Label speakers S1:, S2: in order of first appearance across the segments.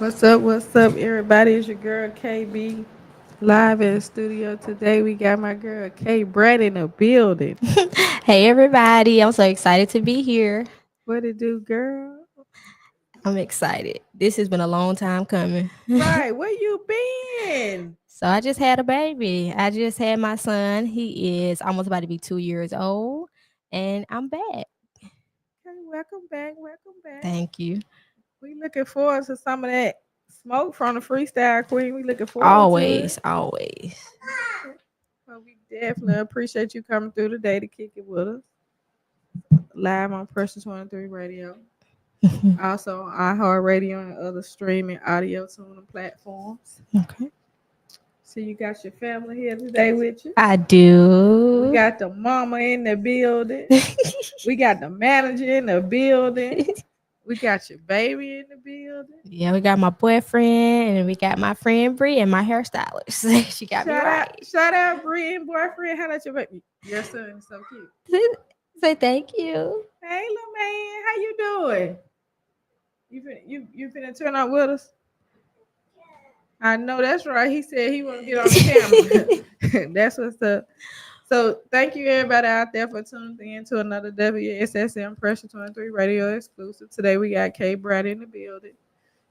S1: What's up, everybody? It's your girl KB live in the studio today. We got my girl K Brat in the building.
S2: Hey everybody, I'm so excited to be here.
S1: What it do, girl?
S2: I'm excited. This has been a long time coming.
S1: Right, where you been?
S2: So I just had a baby. I just had my son. He is almost about to be 2 years old. And I'm back.
S1: Okay, welcome back, welcome back.
S2: Thank you.
S1: We looking forward to some of that smoke from the freestyle queen. We looking forward to it.
S2: Always, always.
S1: Well, we definitely appreciate you coming through today to kick it with us. Live on Pressure 23 Radio. Also on iHeartRadio and other streaming audio tuning platforms.
S2: Okay.
S1: So you got your family here today with you.
S2: I
S1: We
S2: do.
S1: got the mama in the building. We got the manager in the building. We got your baby in the building.
S2: Yeah, we got my boyfriend and we got my friend Bree and my hairstylist. She got me right.
S1: Shout out, Bree and boyfriend. How about your baby? Your son is so cute.
S2: Say thank you.
S1: Hey, little man, how you doing? You finna turn out with us? I know that's right. He said he want to get on the camera. That's what's up. So thank you everybody out there for tuning in to another WSSM Pressure 23 Radio exclusive. Today we got K Brat in the building.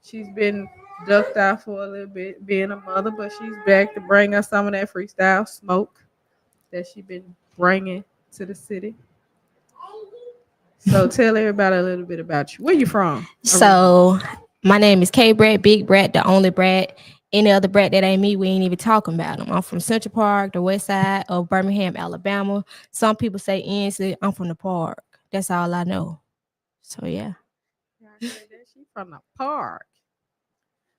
S1: She's been ducked out for a little bit being a mother, but she's back to bring us some of that freestyle smoke that she's been bringing to the city. So tell everybody a little bit about you. Where you from?
S2: So my name is K Brat, Big Brat, the only Brat. Any other Brat that ain't me, we ain't even talking about them. I'm from Central Park, the west side of Birmingham, Alabama. Some people say Ensley. I'm from the park. That's all I know. So yeah.
S1: She from the park.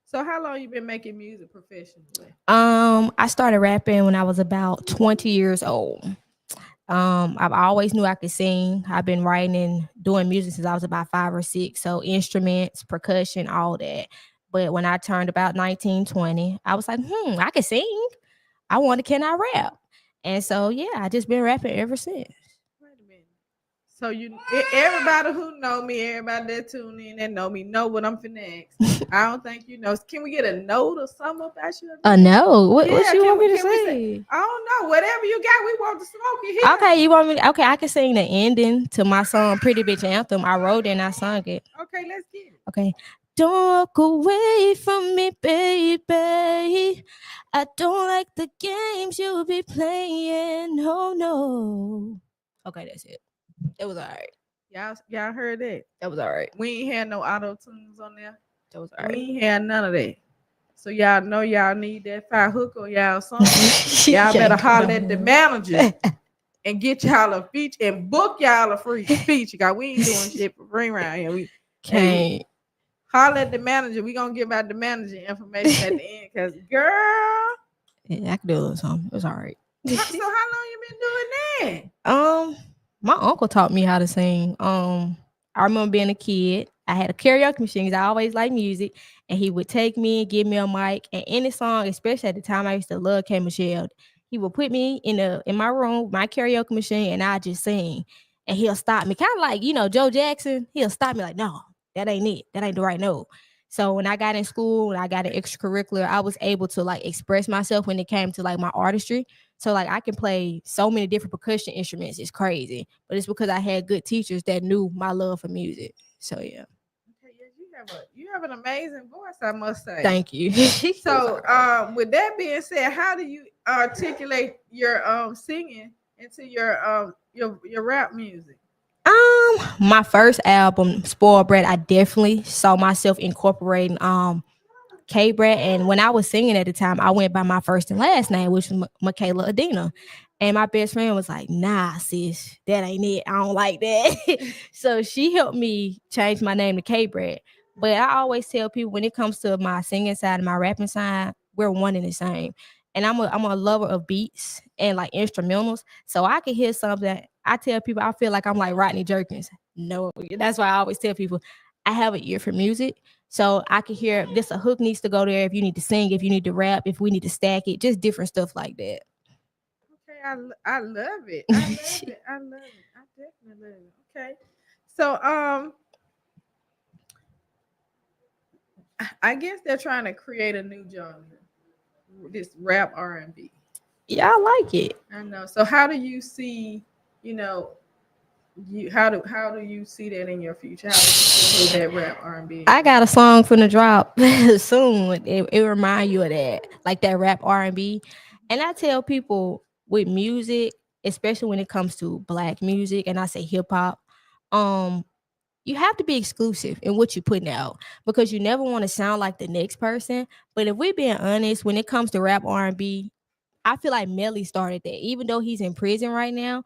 S1: So how long you been making music professionally?
S2: I started rapping when I was about 20 years old. I've always knew I could sing. I've been writing and doing music since I was about 5 or 6. So instruments, percussion, all that. But when I turned about 19, 20, I was like, I can sing. I wonder, can I rap? And so, yeah, I just been rapping ever since.
S1: Wait a minute. So everybody who know me, everybody that tune in that know what I'm finna ask. I don't think you know. Can we get a note or something about you?
S2: No. What you want me to
S1: can we
S2: say?
S1: I don't know. Whatever you got, we want to smoke you here.
S2: Okay, you want me? Okay, I can sing the ending to my song "Pretty Bitch Anthem." I wrote it and I sung it.
S1: Okay, let's get it.
S2: Okay. Don't walk away from me, baby. I don't like the games you be playing. Oh no. Okay, that's it. It was all right.
S1: Y'all heard that?
S2: That was all right.
S1: We ain't had no auto tunes on there.
S2: That was all right.
S1: We ain't had none of that. So y'all know y'all need that fire hook or y'all something. Y'all better holler at the manager and get y'all a feature and book y'all a free feature. Cause we ain't doing shit for free around here. We
S2: can't
S1: holler at the manager. We gonna give out the manager information at the end. Cause girl,
S2: yeah, I could do something. It was all right.
S1: So how long you been doing that?
S2: My uncle taught me how to sing. I remember being a kid. I had a karaoke machine because I always liked music, and he would take me and give me a mic. And any song, especially at the time, I used to love K Michelle. He would put me in my room, my karaoke machine, and I just sing. And he'll stop me, kind of like Joe Jackson. He'll stop me like, "No, that ain't it. That ain't the right note." So when I got in school and I got an extracurricular, I was able to like express myself when it came to like my artistry. So like I can play so many different percussion instruments. It's crazy. But it's because I had good teachers that knew my love for music. So yeah.
S1: Okay, you have an amazing voice, I must say.
S2: Thank you.
S1: So with that being said, how do you articulate your singing into your rap music?
S2: My first album, Spoiled Brat, I definitely saw myself incorporating K Brat, and when I was singing at the time, I went by my first and last name, which was Michaela Adina. And my best friend was like, "Nah, sis, that ain't it. I don't like that." So she helped me change my name to K Brat. But I always tell people when it comes to my singing side and my rapping side, we're one and the same. And I'm a lover of beats and like instrumentals. So I can hear something. I tell people I feel like I'm like Rodney Jerkins. No, that's why I always tell people I have an ear for music. So I can hear if this a hook needs to go there, if you need to sing, if you need to rap, if we need to stack it, just different stuff like that.
S1: Okay, I love it. I love it. I love it. I definitely love it. Okay. So I guess they're trying to create a new genre, this rap R&B.
S2: Yeah, I like it.
S1: I know. So how do you see, you know, how do you see that in your future? How do you include that rap R&B?
S2: I got a song from the drop soon. It remind you of that, like that rap R&B. And I tell people with music, especially when it comes to black music, and I say hip hop, um, you have to be exclusive in what you're putting out because you never want to sound like the next person. But if we're being honest, when it comes to rap R&B, I feel like Melly started that. Even though he's in prison right now,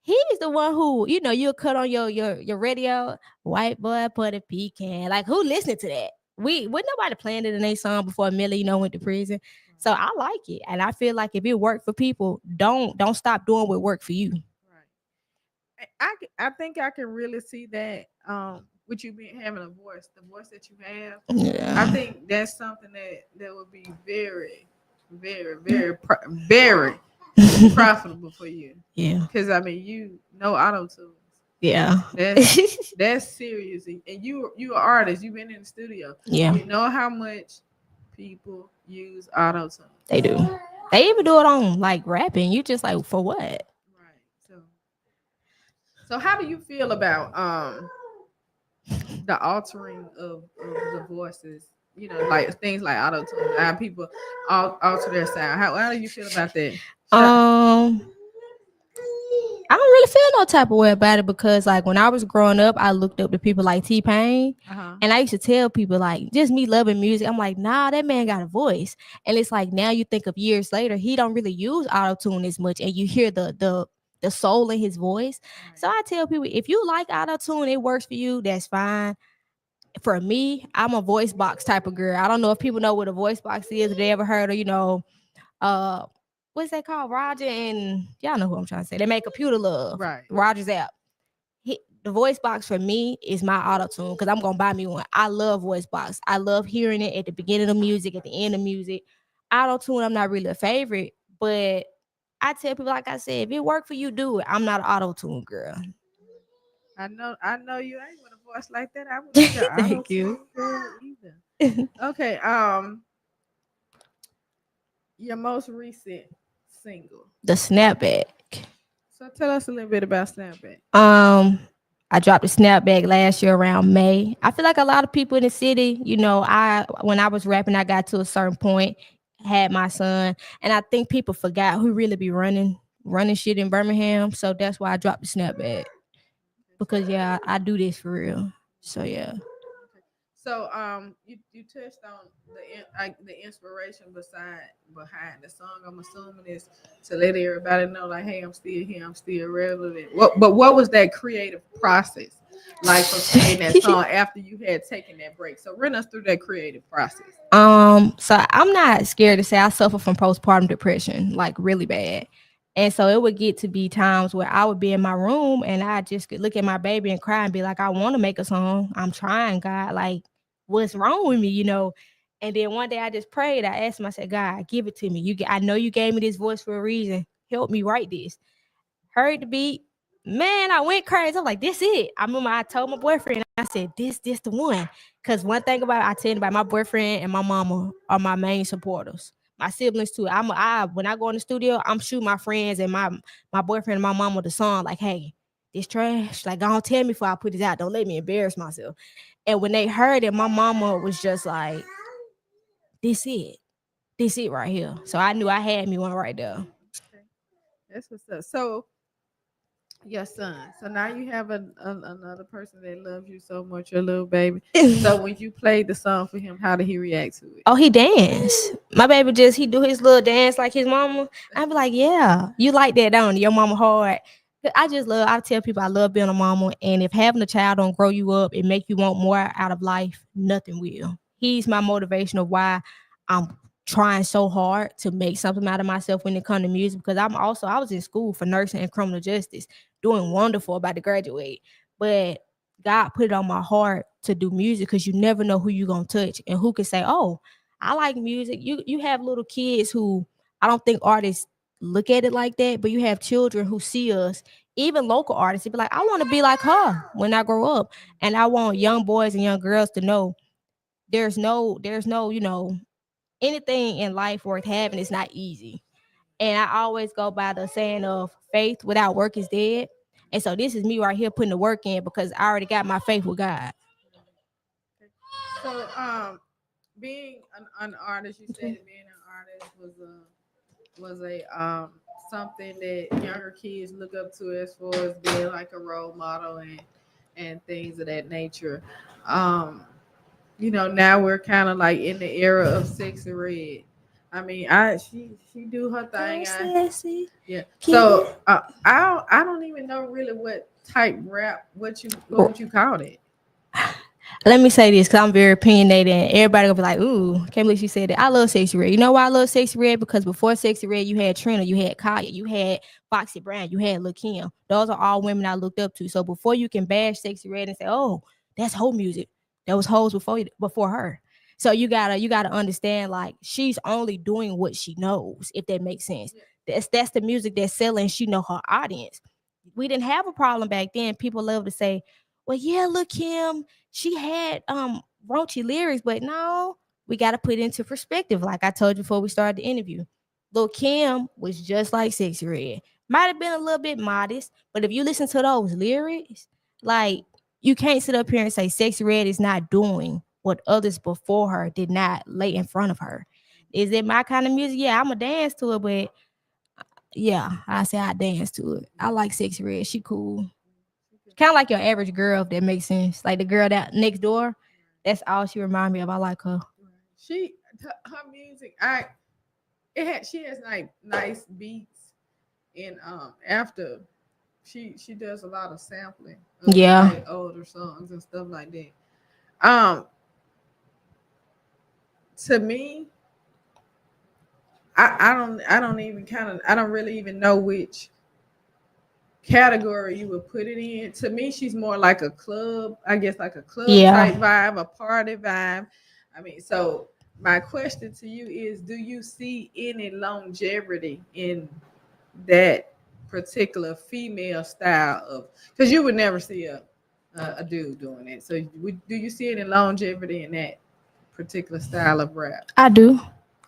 S2: he's the one who, you'll cut on your radio, white boy put a pecan. Like who listening to that? Would nobody playing it in a song before Millie, went to prison. So I like it. And I feel like if it worked for people, don't stop doing what worked for you.
S1: Right. I think I can really see that with you being having the voice that you have.
S2: Yeah.
S1: I think that's something that would be very, very, very, very profitable for you.
S2: Yeah.
S1: Because I mean, auto tunes.
S2: Yeah.
S1: That's serious, and you an artist. You've been in the studio.
S2: Yeah.
S1: You know how much people use auto tunes.
S2: They do. They even do it on like rapping. You just like, for what?
S1: Right. So how do you feel about the altering of the voices? Like things like auto tune. How people alter their sound. How do you feel about that?
S2: I don't really feel no type of way about it because like when I was growing up, I looked up to people like T-Pain, and I used to tell people like, just me loving music, I'm like, nah, that man got a voice. And it's like now you think of years later, he don't really use auto-tune as much, and you hear the soul in his voice. So I tell people, if you like auto-tune, it works for you, that's fine. For me, I'm a voice box type of girl. I don't know if people know what a voice box is, if they ever heard of, what's that called? Roger and y'all know who I'm trying to say. They make Computer Love.
S1: Right.
S2: Roger's app. The voice box for me is my auto tune because I'm gonna buy me one. I love voice box. I love hearing it at the beginning of music, at the end of music. Auto tune, I'm not really a favorite, but I tell people, like I said, if it work for you, do it. I'm not an auto tune girl.
S1: I know you ain't with a voice like that. I would be an
S2: Thank you.
S1: girl either. Okay. Your most recent single,
S2: The Snapback.
S1: So tell us a little bit about Snapback.
S2: I dropped a Snapback last year around May. I feel like a lot of people in the city, when I was rapping, I got to a certain point, had my son, and I think people forgot who really be running shit in Birmingham. So that's why I dropped the Snapback. Because yeah, I do this for real. So yeah.
S1: So you touched on the inspiration behind the song. I'm assuming is to let everybody know, like, hey, I'm still here, I'm still relevant. What was that creative process like for creating that song after you had taken that break? So run us through that creative process.
S2: So I'm not scared to say I suffer from postpartum depression, like really bad. And so it would get to be times where I would be in my room and I just could look at my baby and cry and be like, I want to make a song. I'm trying, God. Like, what's wrong with me, And then one day I just prayed. I asked him, I said, God, give it to me. I know you gave me this voice for a reason. Help me write this. Heard the beat. Man, I went crazy. I'm like, this it. I remember I told my boyfriend, I said, this the one. Because one thing about it, I tell you about my boyfriend and my mama are my main supporters. My siblings too. When I go in the studio, I'm shooting my friends and my boyfriend and my mama the song, like, hey, this trash. Like, don't tell me before I put this out. Don't let me embarrass myself. And when they heard it, my mama was just like, this it right here. So I knew I had me one right there.
S1: Okay. That's what's up. So your son. So now you have another person that loves you so much, your little baby. So when you played the song for him, how did he react to it?
S2: Oh, he danced. My baby he do his little dance like his mama. I be like, yeah, you like that, don't you? Your mama hard. I tell people I love being a mama. And if having a child don't grow you up and make you want more out of life, nothing will. He's my motivation of why I'm trying so hard to make something out of myself when it comes to music. Because I was in school for nursing and criminal justice, doing wonderful, about to graduate. But God put it on my heart to do music because you never know who you're going to touch and who can say, oh, I like music. You have little kids who, I don't think artists look at it like that, but you have children who see us, even local artists, they be like, I want to be like her when I grow up. And I want young boys and young girls to know there's no, anything in life worth having is not easy. And I always go by the saying of faith without work is dead. And so this is me right here putting the work in because I already got my faith with God.
S1: So, being an artist, you said that being an artist was a something that younger kids look up to as far as being like a role model and things of that nature. Now we're kind of like in the era of Sexy Red. I mean, she do her thing. Yeah. So I don't even know really what type rap what would you call it?
S2: Let me say this because I'm very opinionated and everybody gonna be like, ooh, can't believe she said that. I love Sexy Red. You know why I love Sexy Red? Because before Sexy Red, you had Trina, you had Kaya, you had Foxy Brown, you had Lil' Kim. Those are all women I looked up to. So before you can bash Sexy Red and say, oh, that's whole music. There was hoes before her. So you gotta understand, like, she's only doing what she knows, if that makes sense. That's the music that's selling. She know her audience. We didn't have a problem back then. People love to say, well, yeah, look, Kim, she had raunchy lyrics, but no, we got to put it into perspective. Like I told you before we started the interview, Lil Kim was just like Sexy Red. Might have been a little bit modest, but if you listen to those lyrics, like, you can't sit up here and say Sexy Red is not doing what others before her did not lay in front of her. Is it my kind of music? Yeah, I'ma dance to it, but yeah, I say I dance to it. I like Sexy Red. She cool. Kind of like your average girl, if that makes sense. Like the girl that next door. That's all she remind me of. I like her.
S1: Her music, she has like nice beats, and after she does a lot of sampling of like older songs and stuff like that. To me, I don't really even know which category you would put it in. To me, she's more like a club, I guess, like a club type vibe, a party vibe. I mean, so my question to you is, do you see any longevity in that particular female style of, because you would never see a dude doing it. So do you see any longevity in that particular style of rap?
S2: I do.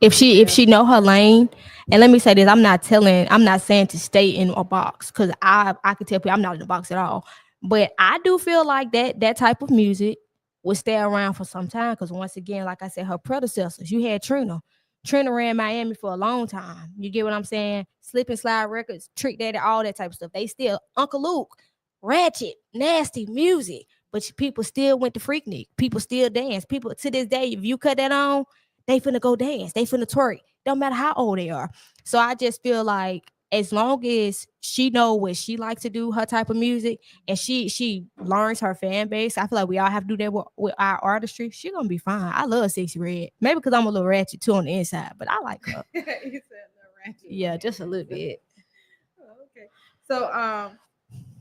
S2: If she know her lane, and let me say this, I'm not saying to stay in a box, because I could tell people I'm not in a box at all. But I do feel like that type of music would stay around for some time, because once again, like I said, her predecessors, you had Trina. Trina ran Miami for a long time. You get what I'm saying? Slip and Slide Records, Trick Daddy, all that type of stuff. They still Uncle Luke, ratchet, nasty music. But people still went to Freaknik. People still dance. People to this day, if you cut that on, they finna go dance. They finna twerk. Don't matter how old they are. So I just feel like as long as she know what she likes to do, her type of music, and she learns her fan base, I feel like we all have to do that with our artistry. She gonna be fine. I love Sexy Red. Maybe because I'm a little ratchet too on the inside, but I like her.
S1: You said a little ratchet.
S2: Yeah, just a little bit.
S1: Okay. So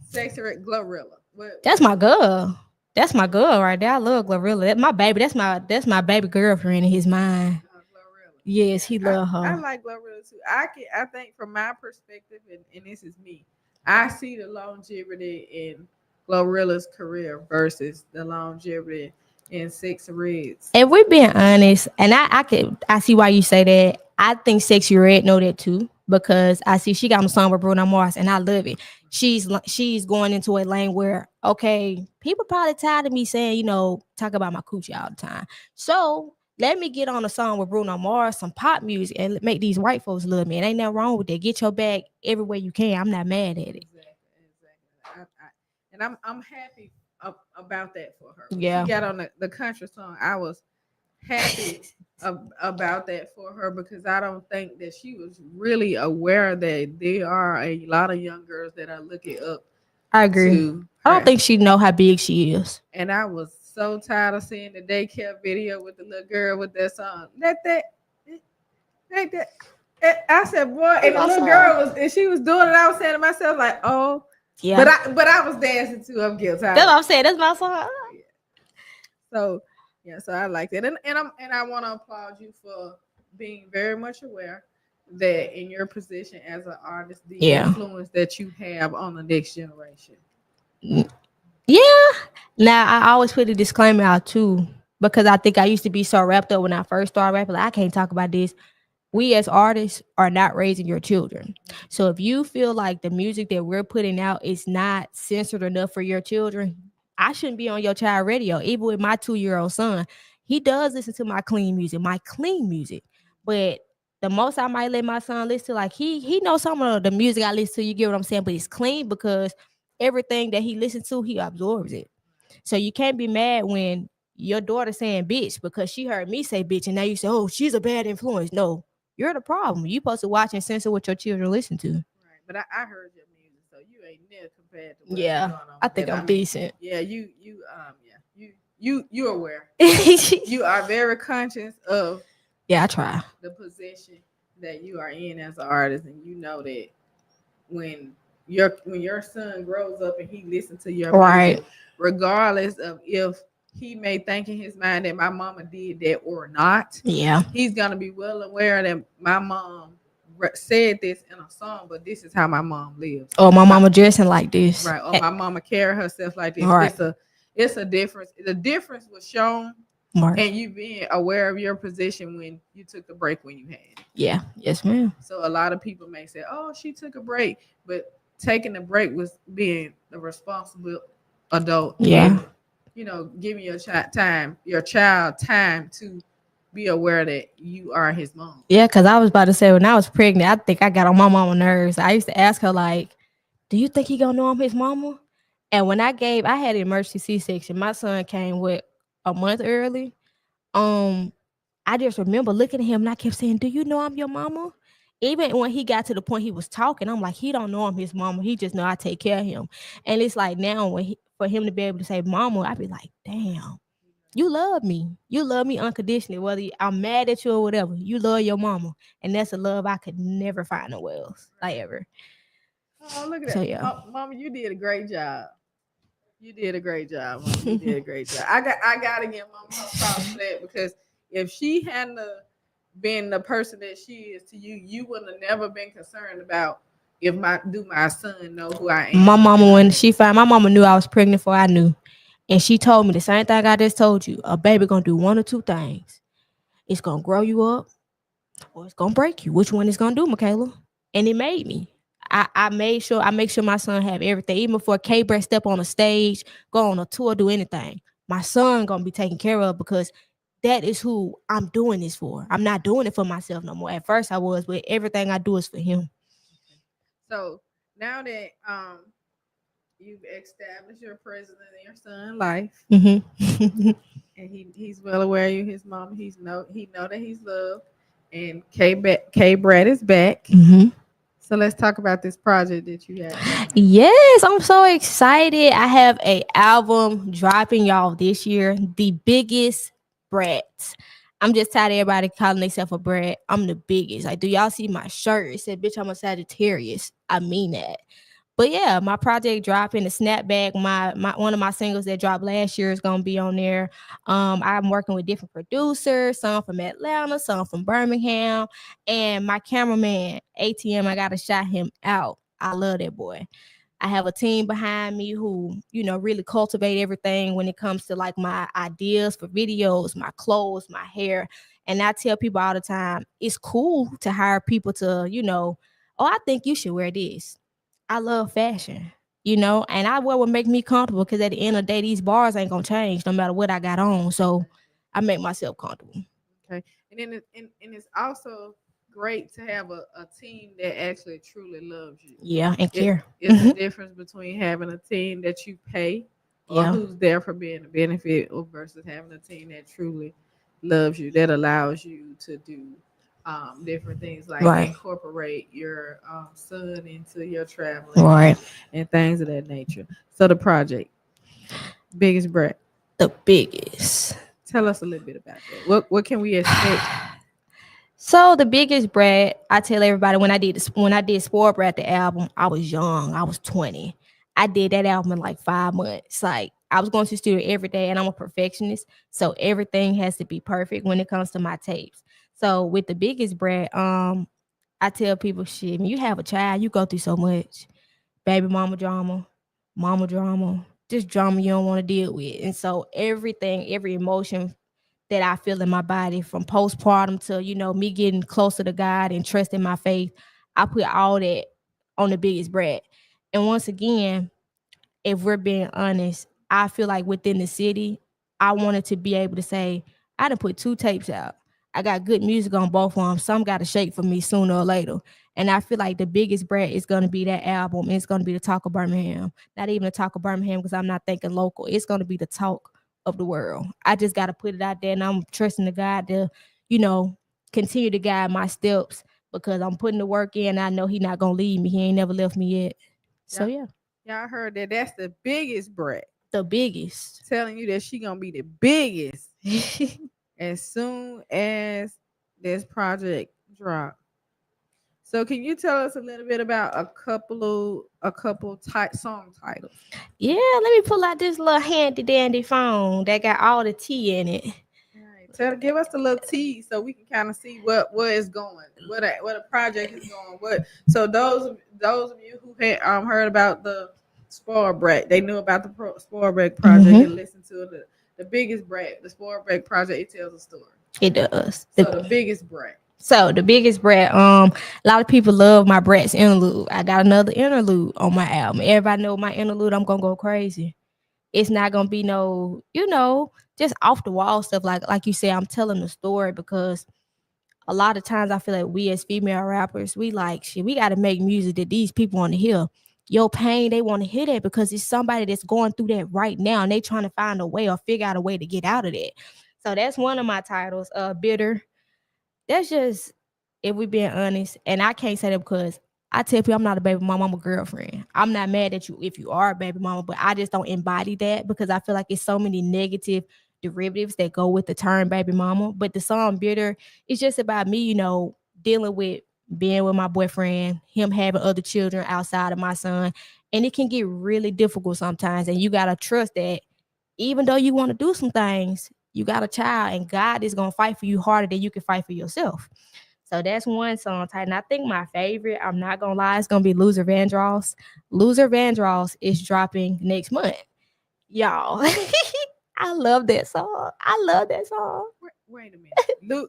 S1: Sexy Red, Glorilla.
S2: That's my girl. That's my girl right there. I love Glorilla. That's my baby. That's my baby girlfriend in his mind. Yes, he love her.
S1: I like Glorilla too. I think from my perspective, and this is me, I see the longevity in Glorilla's career versus the longevity in Sexy Red's.
S2: If we're being honest, and I see why you say that. I think Sexy Red know that too, because I see she got a song with Bruno Mars, and I love it. She's going into a lane where, okay, people probably tired of me saying, talk about my coochie all the time. So let me get on a song with Bruno Mars, some pop music, and make these white folks love me. And ain't nothing wrong with that. Get your bag everywhere you can. I'm not mad at it.
S1: Exactly. And I'm happy about that for her.
S2: Yeah.
S1: She got on the country song. I was happy about that for her, because I don't think that she was really aware that there are a lot of young girls that are looking up.
S2: I agree. I don't think she know how big she is.
S1: And I was so tired of seeing the daycare video with the little girl with that song. That. I said, boy, and the little girl she was doing it. I was saying to myself, like, oh, yeah. But I was dancing too. I'm guilty.
S2: That's what I'm saying. That's my song.
S1: Yeah. So I like that, and I want to applaud you for being very much aware that in your position as an artist, the influence that you have on the next generation.
S2: Yeah. Now I always put a disclaimer out too, because I think I used to be so wrapped up when I first started rapping. Like, I can't talk about this. We as artists are not raising your children. So if you feel like the music that we're putting out is not censored enough for your children, I shouldn't be on your child radio. Even with my 2-year-old son, he does listen to my clean music. But the most I might let my son listen to, like he knows some of the music I listen to, you get what I'm saying? But it's clean because everything that he listens to, he absorbs it. So you can't be mad when your daughter saying bitch because she heard me say bitch and now you say, oh, she's a bad influence. No, you're the problem. You supposed to watch and censor what your children listen to.
S1: Right. But I heard your music, so you ain't near compared to what's
S2: Yeah,
S1: going on.
S2: I think I'm decent.
S1: Yeah, you aware. You are very conscious of
S2: Yeah, I try.
S1: the position that you are in as an artist, and you know that when your son grows up and he listens to your
S2: Right.
S1: music, regardless of if he may think in his mind that my mama did that or not,
S2: Yeah.
S1: he's gonna be well aware that my mom said this in a song, but this is how my mom lives.
S2: Or my mama dressing like this.
S1: Right. Or my mama carry herself like this.
S2: Right.
S1: It's a difference. The difference was shown,
S2: Right.
S1: and you being aware of your position when you took the break when you had it.
S2: Yeah. Yes, ma'am.
S1: So a lot of people may say, "Oh, she took a break," but taking the break was being the responsible adult.
S2: Yeah.
S1: And, giving your child time to be aware that you are his mom.
S2: Yeah, because I was about to say when I was pregnant, I think I got on my mama's nerves. I used to ask her like, "Do you think he gonna know I'm his mama?" And when I had an emergency C-section. My son came with a month early. I just remember looking at him and I kept saying, "Do you know I'm your mama?" Even when he got to the point he was talking, I'm like, he don't know I'm his mama. He just know I take care of him. And it's like now for him to be able to say mama, I be like, damn, you love me. You love me unconditionally. Whether I'm mad at you or whatever, you love your mama. And that's a love I could never find nowhere else. Like ever.
S1: Oh, look at that.
S2: So yeah.
S1: Mama, you did a great job. You did a great job, Mama. You did a great job. I gotta give Mama her props for that, because if she hadn't been the person that she is to you, you wouldn't have never been concerned about if my son know who I am.
S2: My mama, when my mama knew I was pregnant before I knew. And she told me the same thing I just told you. A baby gonna do one or two things. It's gonna grow you up or it's gonna break you. Which one is gonna do, Michaela? And it made me. I make sure my son have everything. Even before K Brat step on a stage, go on a tour, do anything. My son gonna be taken care of because that is who I'm doing this for. I'm not doing it for myself no more. At first I was, but everything I do is for him.
S1: So now that you've established your presence in your son's life,
S2: Mm-hmm.
S1: and he's well aware of you, his mom. He know that he's loved, and K Brat is back.
S2: Mm-hmm.
S1: So let's talk about this project that you have.
S2: Yes, I'm so excited. I have a album dropping, y'all, this year. The Biggest Brat. I'm just tired of everybody calling themselves a brat. I'm the biggest. Like, do y'all see my shirt? It said, "Bitch, I'm a Sagittarius." I mean that. But yeah, my project dropping, the snapback. My one of my singles that dropped last year is gonna be on there. I'm working with different producers, some from Atlanta, some from Birmingham, and my cameraman ATM. I gotta shout him out. I love that boy. I have a team behind me who, really cultivate everything when it comes to like my ideas for videos, my clothes, my hair. And I tell people all the time, it's cool to hire people to, oh, I think you should wear this. I love fashion, and I wear what make me comfortable because at the end of the day, these bars ain't gonna change no matter what I got on. So I make myself comfortable.
S1: Okay. And then it's also great to have a team that actually truly loves you.
S2: Yeah, and care.
S1: It's a difference between having a team that you pay or who's there for being a benefit versus having a team that truly loves you, that allows you to do different things like incorporate your son into your traveling and things of that nature. So the project, Biggest Brat.
S2: The biggest.
S1: Tell us a little bit about that. What can we expect?
S2: So the Biggest Brat, I tell everybody when I did Spoiled Brat the album, I was young. I was 20. I did that album in like 5 months. Like I was going to the studio every day, and I'm a perfectionist, so everything has to be perfect when it comes to my tapes. So with the Biggest Brat, I tell people, shit, when you have a child, you go through so much. Baby mama drama, just drama you don't want to deal with. And so everything, every emotion that I feel in my body, from postpartum to, me getting closer to God and trusting my faith. I put all that on the biggest Brat. And once again, if we're being honest, I feel like within the city, I wanted to be able to say, I done put 2 tapes out. I got good music on both of them. Some got to shake for me sooner or later. And I feel like the biggest Brat is going to be that album. It's going to be the talk of Birmingham. Not even the talk of Birmingham, because I'm not thinking local. It's going to be the talk of the world. I just got to put it out there, and I'm trusting the God to, continue to guide my steps, because I'm putting the work in. I know He not going to leave me. He ain't never left me yet. So, yeah.
S1: Y'all heard that. That's the biggest Brat.
S2: The biggest.
S1: Telling you that she going to be the biggest as soon as this project drop. So can you tell us a little bit about a couple song titles?
S2: Yeah, let me pull out this little handy dandy phone that got all the tea in it.
S1: All right, give us a little tea so we can kind of see what is going, what a project is going. So those of you who had heard about the Spoiled Brat, they knew about the Spoiled Brat project and listened to the biggest Brat, the Spoiled Brat project. It tells a story.
S2: It does.
S1: So the biggest Brat.
S2: So the biggest Brat, a lot of people love my Brat's interlude. I got another interlude on my album. Everybody know my interlude, I'm gonna go crazy. It's not gonna be no, just off the wall stuff like you say. I'm telling the story because a lot of times I feel like we as female rappers, we like shit. We gotta make music that these people want to hear. Your pain, they want to hear that because it's somebody that's going through that right now, and they trying to find a way or figure out a way to get out of that. So that's one of my titles. Bitter. That's just, if we being honest, and I can't say that because I tell people I'm not a baby mama, I'm a girlfriend. I'm not mad at you if you are a baby mama, but I just don't embody that because I feel like it's so many negative derivatives that go with the term baby mama. But the song Bitter, it's just about me, dealing with being with my boyfriend, him having other children outside of my son. And it can get really difficult sometimes. And you got to trust that even though you want to do some things, you got a child and God is going to fight for you harder than you can fight for yourself. So that's one song title. And I think my favorite, I'm not going to lie, it's going to be Loser Vandross. Loser Vandross is dropping next month. Y'all, I love that song.
S1: Wait a minute.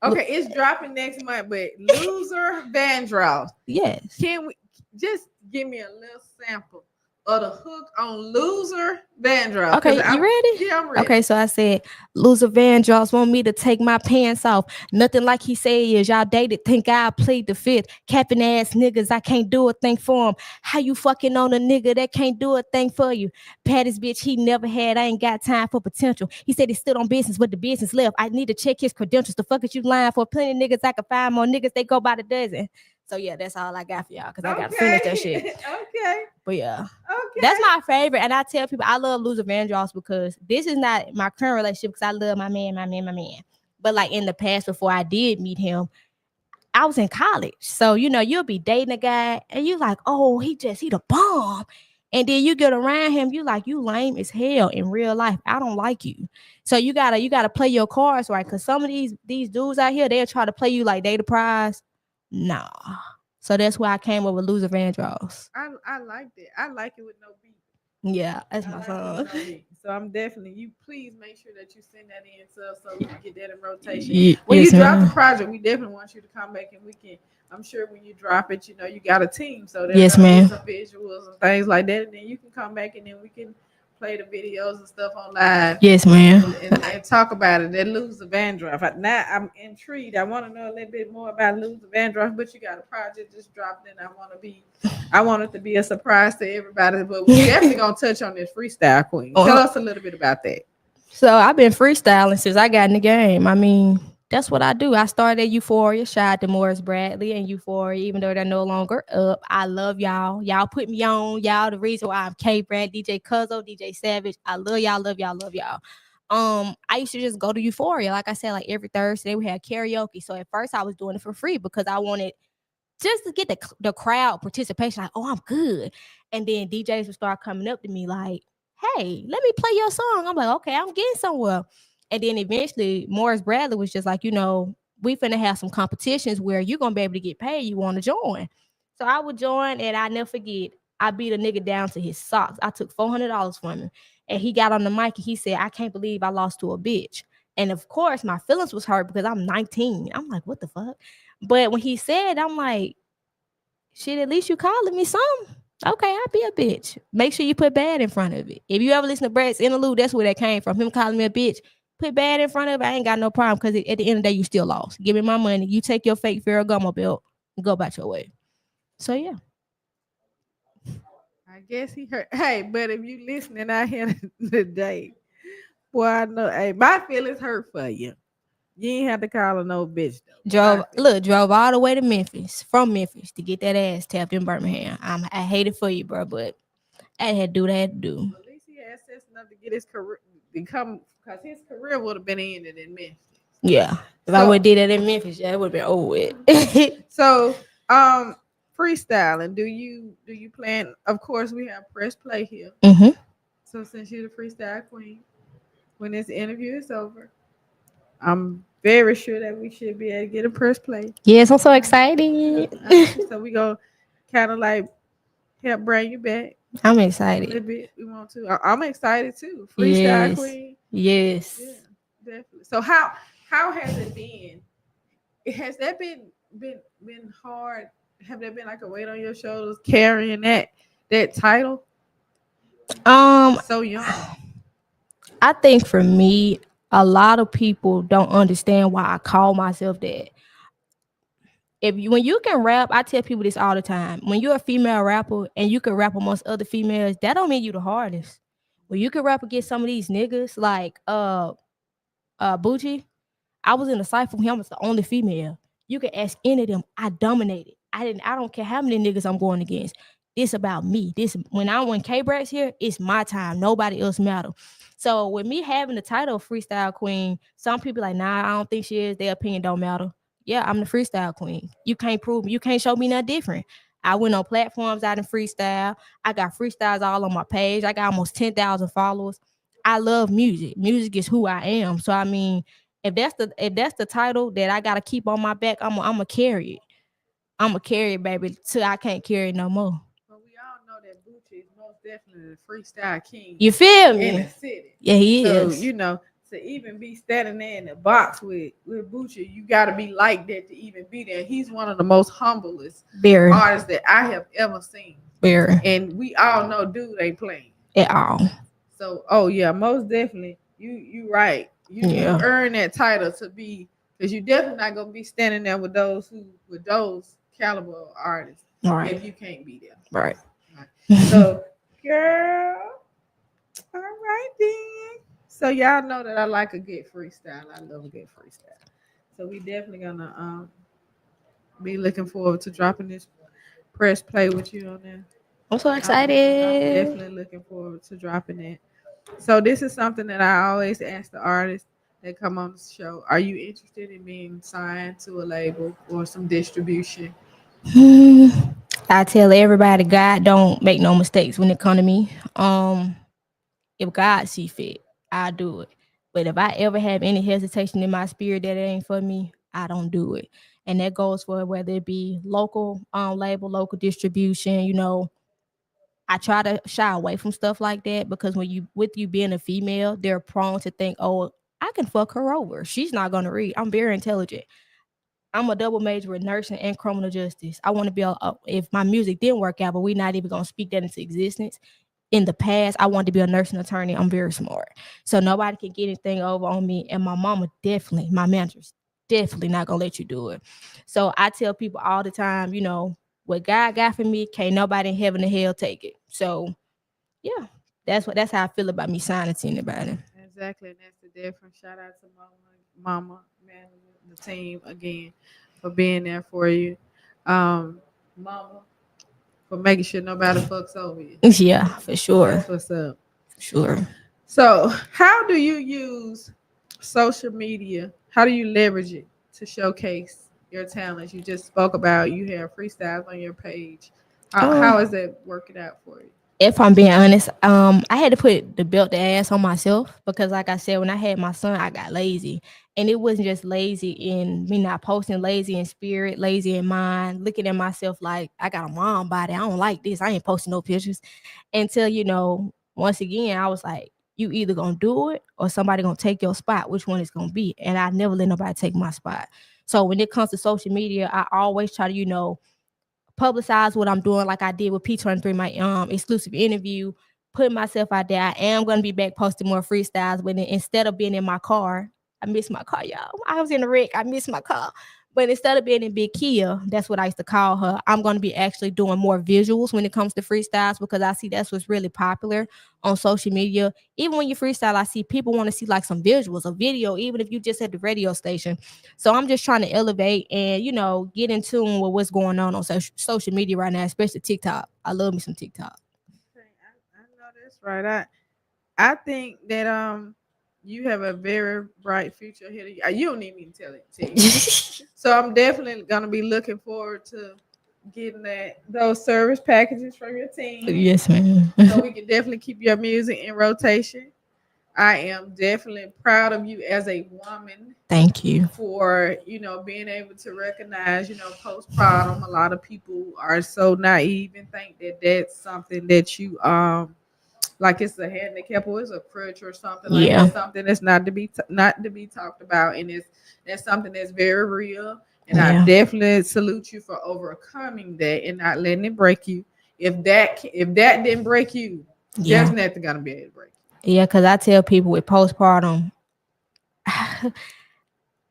S1: Okay, it's dropping next month, but Loser Vandross.
S2: Yes.
S1: Can we just give me a little sample of the hook on Loser Vandross?
S2: Okay, you ready?
S1: Yeah, I'm ready.
S2: Okay, so I said, Loser Vandross want me to take my pants off. Nothing like he say is y'all dated, think I plead the fifth. Capping ass niggas, I can't do a thing for him. How you fucking on a nigga that can't do a thing for you? Paddest bitch he never had, I ain't got time for potential. He said he stood on business, but the business left. I need to check his credentials. The fuck is you lying for? Plenty of niggas I can find more niggas, they go by the dozen. So yeah, that's all I got for y'all because I got to finish that shit.
S1: Okay.
S2: But yeah.
S1: Okay.
S2: That's my favorite. And I tell people I love Loser Vandross because this is not my current relationship because I love my man. But like in the past, before I did meet him, I was in college. So, you'll be dating a guy and you like, oh, he the bomb. And then you get around him, you like, you lame as hell in real life. I don't like you. So you gotta play your cards right. Cause some of these dudes out here, they'll try to play you like they the prize. Nah. So that's why I came up with Loser Vandross.
S1: I liked it. I like it with no beat.
S2: Yeah, that's my song.
S1: So I'm definitely, you please make sure that you send that in so we can get that in rotation. When you drop the project, we definitely want you to come back and we can, I'm sure when you drop it, you got a team. So there's some visuals and things like that. And then you can come back and then we can play the videos and stuff on live.
S2: Yes, ma'am.
S1: And talk about it. That Loser Vandross. Now I'm intrigued. I want to know a little bit more about Loser Vandross, but you got a project just dropped and I want it to be a surprise to everybody. But we're definitely gonna touch on this freestyle queen. Tell us a little bit about that.
S2: So I've been freestyling since I got in the game. I mean, that's what I do. I started at Euphoria, shout out to Morris Bradley and Euphoria, even though they're no longer up. I love y'all. Y'all put me on. Y'all the reason why I'm K Brat, DJ Cuzzo, DJ Savage. I love y'all, love y'all, love y'all. I used to just go to Euphoria. Like I said, like every Thursday we had karaoke. So at first I was doing it for free because I wanted just to get the crowd participation. Like, oh, I'm good. And then DJs would start coming up to me like, hey, let me play your song. I'm like, okay, I'm getting somewhere. And then eventually Morris Bradley was just like, we finna have some competitions where you're going to be able to get paid. You want to join. So I would join and I never forget, I beat a nigga down to his socks. I took $400 from him. And he got on the mic and he said, I can't believe I lost to a bitch. And of course, my feelings was hurt because I'm 19. I'm like, what the fuck? But when he said, I'm like, shit, at least you calling me something. Okay, I'll be a bitch. Make sure you put bad in front of it. If you ever listen to Brad's interlude, that's where that came from. Him calling me a bitch. Put bad in front of it. I ain't got no problem because at the end of the day, you still lost. Give me my money. You take your fake Ferragamo belt and go about your way. So yeah.
S1: I guess he hurt. Hey, but if you listening out here today, boy, I know. Hey, my feelings hurt for you. You ain't have to call her no bitch though.
S2: Drove all the way to Memphis, from Memphis, to get that ass tapped in Birmingham. I hate it for you, bro, but I had to do what I had to do.
S1: At least he had sense enough to get his career become because his career would have been ended in Memphis.
S2: Yeah. If I would have did that in Memphis, yeah, it would have been over with.
S1: So, freestyling. Do you plan? Of course, we have press play here.
S2: Mm-hmm.
S1: So since you're the freestyle queen, when this interview is over, I'm very sure that we should be able to get a press play.
S2: Yes, I'm so excited.
S1: So we go kind of like help bring you back.
S2: I'm
S1: A
S2: excited.
S1: little bit. We want to. I'm excited too. Freestyle queen.
S2: Yes.
S1: Yeah, definitely. So how has it been? Has that been hard? Have there been like a weight on your shoulders carrying that title? So young.
S2: I think for me, a lot of people don't understand why I call myself that. When you can rap, I tell people this all the time. When you're a female rapper and you can rap amongst other females, that don't mean you the hardest. When you can rap against some of these niggas like Bucci, I was in a cypher with him. I was the only female. You can ask any of them. I dominated. I don't care how many niggas I'm going against. This about me. When K Brat's here, it's my time. Nobody else matter. So with me having the title of freestyle queen, some people like, nah, I don't think she is. Their opinion don't matter. Yeah, I'm the freestyle queen. You can't prove me. You can't show me nothing different. I went on platforms out in freestyle. I got freestyles all on my page. I got almost 10,000 followers. I love music. Music is who I am. So I mean, if that's the title that I gotta keep on my back, I'm gonna carry it. I'm gonna carry it, baby, till I can't carry it no more.
S1: But we all know that Bucci is most definitely the freestyle king.
S2: You feel me?
S1: In the city.
S2: Yeah, he
S1: so,
S2: is.
S1: So to even be standing there in the box with Bucci, you gotta be like that to even be there. He's one of the most humblest artists that I have ever seen. And we all know dude ain't playing
S2: at all.
S1: So, oh yeah, most definitely. You right. You earn that title to be, because you definitely not gonna be standing there with those caliber artists if you can't be there.
S2: Right.
S1: So, girl, all right then. So y'all know that I like a good freestyle. I love a good freestyle. So we definitely gonna be looking forward to dropping this press play with you on there.
S2: I'm so excited.
S1: I'm definitely looking forward to dropping it. So this is something that I always ask the artists that come on the show. Are you interested in being signed to a label or some distribution?
S2: I tell everybody, God don't make no mistakes when it come to me. If God see fit, I do it. But if I ever have any hesitation in my spirit that it ain't for me, I don't do it. And that goes for whether it be local label, local distribution. You know, I try to shy away from stuff like that because when you being a female, they're prone to think, oh, I can fuck her over. She's not gonna read. I'm very intelligent. I'm a double major in nursing and criminal justice. I want to be if my music didn't work out, but we're not even gonna speak that into existence. In the past, I wanted to be a nursing attorney. I'm very smart. So nobody can get anything over on me. And my mama definitely, my mentor's definitely not gonna let you do it. So I tell people all the time, you know, what God got for me, can't nobody in heaven or hell take it. So yeah, that's how I feel about me signing to anybody.
S1: Exactly, and that's the difference. Shout out to mama, man, the team again for being there for you. Mama, for making sure nobody fucks over you.
S2: Yeah, for sure.
S1: That's what's up.
S2: For sure.
S1: So how do you use social media? How do you leverage it to showcase your talents? You just spoke about you have freestyles on your page. How is that working out for you?
S2: If I'm being honest, I had to put the belt the ass on myself because, like I said, when I had my son, I got lazy. And it wasn't just lazy in me not posting, lazy in spirit, lazy in mind, looking at myself like I got a mom body. I don't like this. I ain't posting no pictures. Until, you know, once again, I was like, You either gonna do it or somebody gonna take your spot. Which one is gonna be? And I never let nobody take my spot. So when it comes to social media, I always try to, publicize what I'm doing, like I did with P23, my exclusive interview, putting myself out there. I am gonna be back posting more freestyles, but instead of being in my car, I miss my car, y'all. I was in a wreck, I miss my car. But instead of being in Big Kia, that's what I used to call her, I'm gonna be actually doing more visuals when it comes to freestyles, because I see that's what's really popular on social media. Even when you freestyle, I see people want to see like some visuals, a video, even if you just at the radio station. So I'm just trying to elevate and, get in tune with what's going on social media right now, especially TikTok. I love me some TikTok.
S1: Okay, I know that's right. I think that you have a very bright future ahead of you. You don't need me to tell it to you. So I'm definitely gonna be looking forward to getting those service packages from your team.
S2: Yes, ma'am.
S1: So we can definitely keep your music in rotation. I am definitely proud of you as a woman.
S2: Thank you
S1: for being able to recognize postpartum. A lot of people are so naive and think that that's something that you like it's a handicap or it's a crutch or something like that. Something that's not to be talked about, and that's something that's very real. And I definitely salute you for overcoming that and not letting it break you. If that didn't break you, there's nothing gonna be able to break you.
S2: Yeah, because I tell people with postpartum,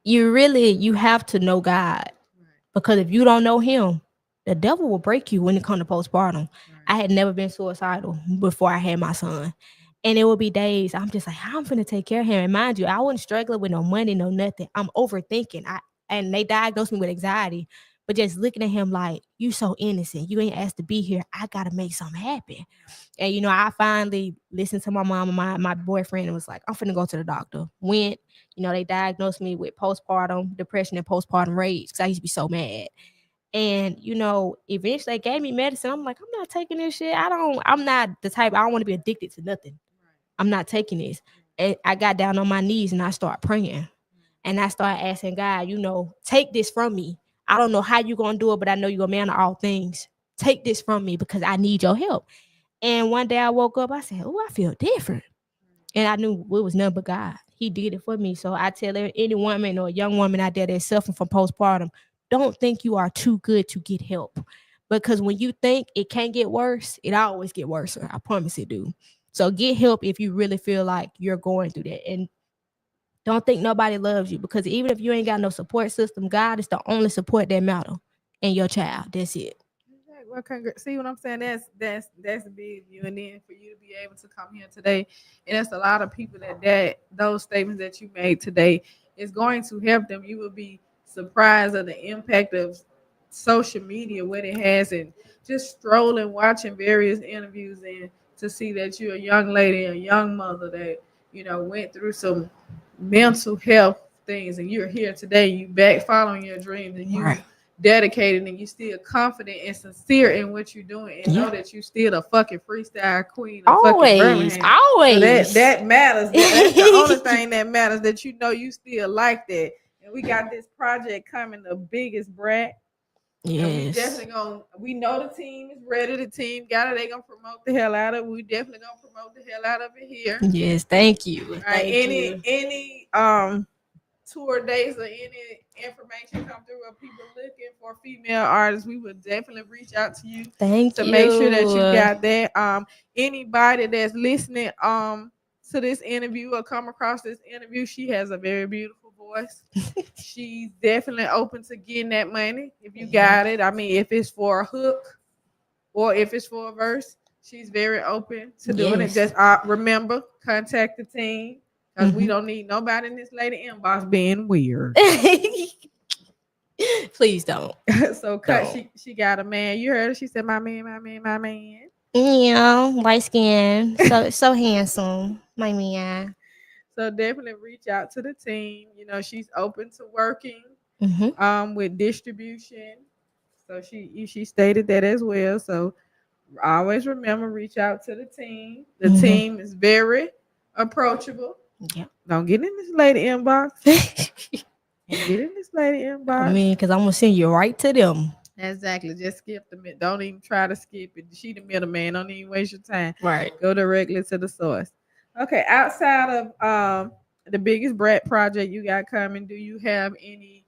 S2: you have to know God, because if you don't know him, the devil will break you when it comes to postpartum. I had never been suicidal before I had my son. And it would be days I'm just like, I'm finna take care of him. And mind you, I wasn't struggling with no money, no nothing. I'm overthinking. And they diagnosed me with anxiety. But just looking at him like, you so innocent. You ain't asked to be here. I gotta make something happen. And I finally listened to my mom and my boyfriend and was like, I'm finna go to the doctor. Went, they diagnosed me with postpartum depression and postpartum rage, because I used to be so mad. And eventually they gave me medicine. I'm like, I'm not taking this shit. I'm not the type, I don't want to be addicted to nothing. I'm not taking this. And I got down on my knees and I started praying. And I started asking God, take this from me. I don't know how you're going to do it, but I know you're a man of all things. Take this from me because I need your help. And one day I woke up, I said, oh, I feel different. And I knew it was nothing but God. He did it for me. So I tell any woman or young woman out there that's suffering from postpartum, don't think you are too good to get help. Because when you think it can't get worse, it always get worse. I promise it do. So get help if you really feel like you're going through that. And don't think nobody loves you, because even if you ain't got no support system, God is the only support that matter in your child. That's it.
S1: Well, see what I'm saying? That's big of you, and then for you to be able to come here today, and it's a lot of people that those statements that you made today is going to help them. You will be surprised at the impact of social media, what it has, and just strolling, watching various interviews, and to see that you're a young lady, a young mother that went through some mental health things, and you're here today. You back following your dreams, and you. Right. Dedicated, and you still confident and sincere in what you're doing, and know that you still a fucking freestyle queen.
S2: Always.
S1: So that matters. That's the only thing that matters, that you still like that. And we got this project coming, the biggest brat. Yes. And we definitely we know the team is ready. The team got it. They gonna promote the hell out of it. We definitely gonna promote the hell out of it here.
S2: Yes, thank you.
S1: All right. Any tour dates or any information come through of people looking for female artists, we would definitely reach out to you.
S2: Thank you.
S1: Make sure that you got that. Anybody that's listening to this interview or come across this interview, she has a very beautiful voice. She's definitely open to getting that money if you got it. I mean, if it's for a hook or if it's for a verse, she's very open to doing it. Just remember, contact the team. Because we don't need nobody in this lady inbox being weird.
S2: Please don't.
S1: So she got a man. You heard her. She said, my man.
S2: Yeah, light skin. So handsome. My man.
S1: So definitely reach out to the team. She's open to working with distribution. So she stated that as well. So always remember, reach out to the team. The team is very approachable.
S2: Yeah.
S1: Don't get in this lady inbox. I
S2: mean, because I'm going to send you right to them.
S1: Exactly. Just skip the mid. Don't even try to skip it. She the middleman. Don't even waste your time.
S2: Right.
S1: Go directly to the source. Okay, outside of the biggest Brat project you got coming, do you have any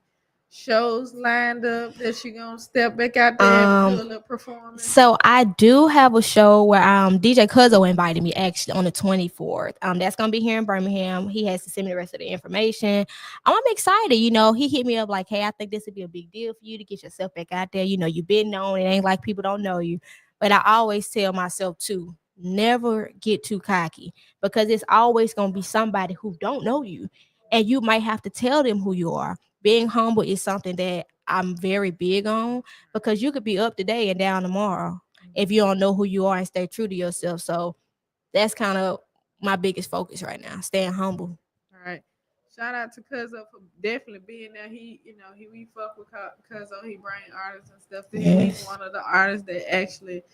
S1: shows lined up that you're gonna step back out there and do a little performance?
S2: So I do have a show where DJ Cuzzo invited me actually on the 24th. That's gonna be here in Birmingham. He has to send me the rest of the information. I'm excited. You know, he hit me up like, hey, I think this would be a big deal for you to get yourself back out there. You know, you've been known. It ain't like people don't know you. But I always tell myself too, never get too cocky because it's always gonna be somebody who don't know you. And you might have to tell them who you are. Being humble is something that I'm very big on because you could be up today and down tomorrow if you don't know who you are and stay true to yourself. So that's kind of my biggest focus right now, staying humble.
S1: All right. Shout out to Cuzzo for definitely being there. We fuck with Cuzzo. He bring artists and stuff to him. He's one of the artists that actually,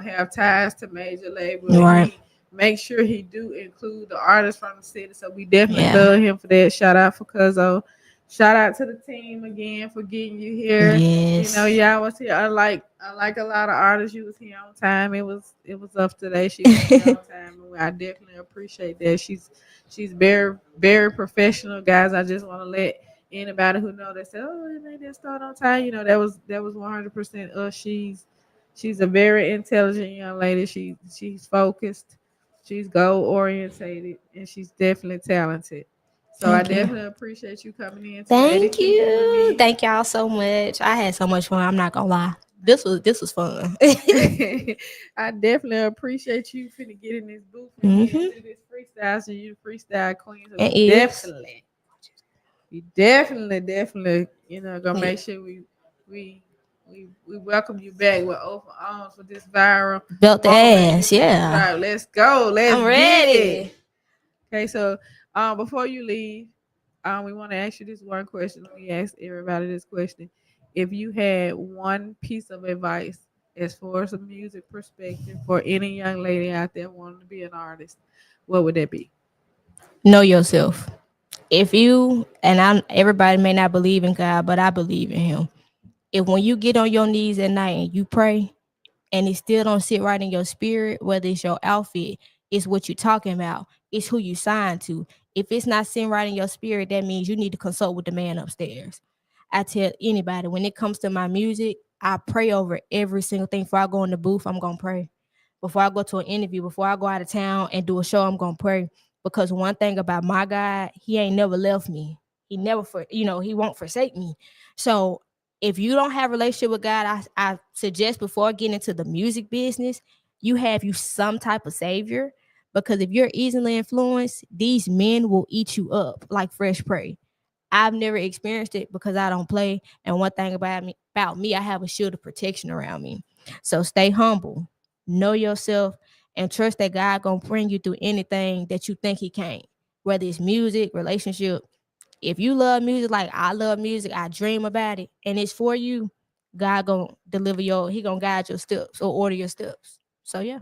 S1: have ties to major label.
S2: Right.
S1: He make sure he do include the artists from the city. So we definitely love him for that. Shout out for Cuzzo. Shout out to the team again for getting you here.
S2: Yes.
S1: Y'all was here. Unlike a lot of artists, you was here on time. It was up today. She was here on time. And I definitely appreciate that. She's very, very professional, guys. I just want to let anybody who know that said, "Oh, they didn't start on time." That was 100% us. She's a very intelligent young lady. She's focused. She's goal orientated, and she's definitely talented. So I definitely appreciate you coming in today.
S2: Thank you. Thank y'all so much. I had so much fun. I'm not gonna lie. This was fun.
S1: I definitely appreciate you finna get in this booth and do this freestyle. So you freestyle queen. So we definitely, gonna make sure we welcome you back with open arms for this viral
S2: belt the ass. Yeah.
S1: Right, let's go.
S2: I'm ready.
S1: Okay, so before you leave, we want to ask you this one question. Let me ask everybody this question. If you had one piece of advice as far as a music perspective for any young lady out there wanting to be an artist, what would that be?
S2: Know yourself. If you everybody may not believe in God, but I believe in Him. If when you get on your knees at night and you pray, and it still don't sit right in your spirit, whether it's your outfit, it's what you're talking about, it's who you signed to. If it's not sitting right in your spirit, that means you need to consult with the man upstairs. I tell anybody when it comes to my music, I pray over every single thing. Before I go in the booth, I'm gonna pray. Before I go to an interview, before I go out of town and do a show, I'm gonna pray. Because one thing about my God, He ain't never left me. He never He won't forsake me. So if you don't have a relationship with God, I suggest before getting into the music business, you have some type of savior. Because if you're easily influenced, these men will eat you up like fresh prey. I've never experienced it because I don't play. And one thing about me, I have a shield of protection around me. So stay humble, know yourself, and trust that God gonna bring you through anything that you think He can't. Whether it's music, relationship. If you love music like I love music, I dream about it, and it's for you, God gonna deliver He gonna guide your steps or order your steps. So yeah.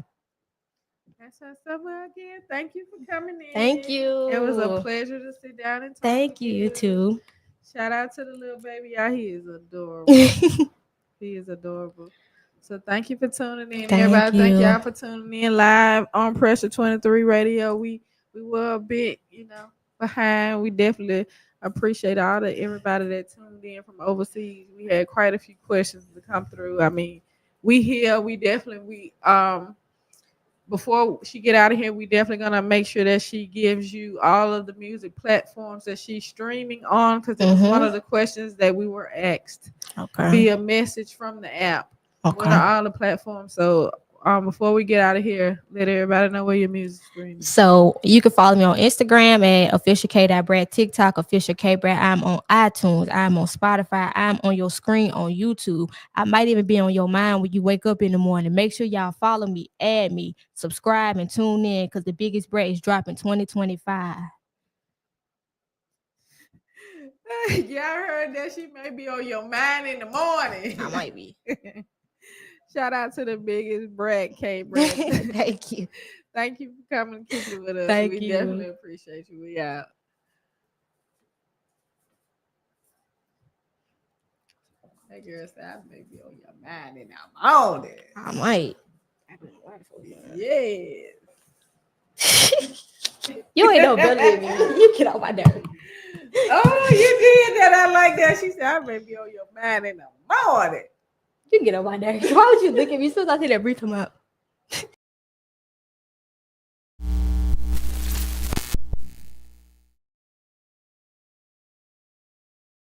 S1: That's us over again. Thank you for coming in.
S2: Thank you.
S1: It was a pleasure to sit down and talk.
S2: Thank you. You too.
S1: Shout out to the little baby. Yeah, he is adorable. He is adorable. So thank you for tuning in, everybody. Thank y'all for tuning in live on Pressure 23 Radio. We were a bit, behind. We definitely appreciate everybody that tuned in from overseas. We had quite a few questions to come through. I mean, before she get out of here, we definitely gonna make sure that she gives you all of the music platforms that she's streaming on, because it was one of the questions that we were asked via message from the app. What are all the platforms? So before we get out of here, let everybody know where your music streaming.
S2: So you can follow me on Instagram at official K Brat, TikTok official K Brat. I'm on iTunes. I'm on Spotify. I'm on your screen on YouTube. I might even be on your mind when you wake up in the morning. Make sure y'all follow me, add me, subscribe, and tune in because the biggest Brat is dropping 2025.
S1: Y'all heard that she may be on your mind in the morning.
S2: I might be.
S1: Shout out to the biggest Brat, K Brat.
S2: Thank you.
S1: Thank you for coming and kicking it with us.
S2: Thank
S1: we
S2: you.
S1: Definitely appreciate you. We out. That girl said I may be on your mind in the morning.
S2: I might.
S1: Yes.
S2: You ain't no better than me. You get on my nerves.
S1: Oh, you did that. I like that. She said, I may be on your mind in the morning.
S2: You get on my nerves. Why would you look at me as soon as I see that breathe come out?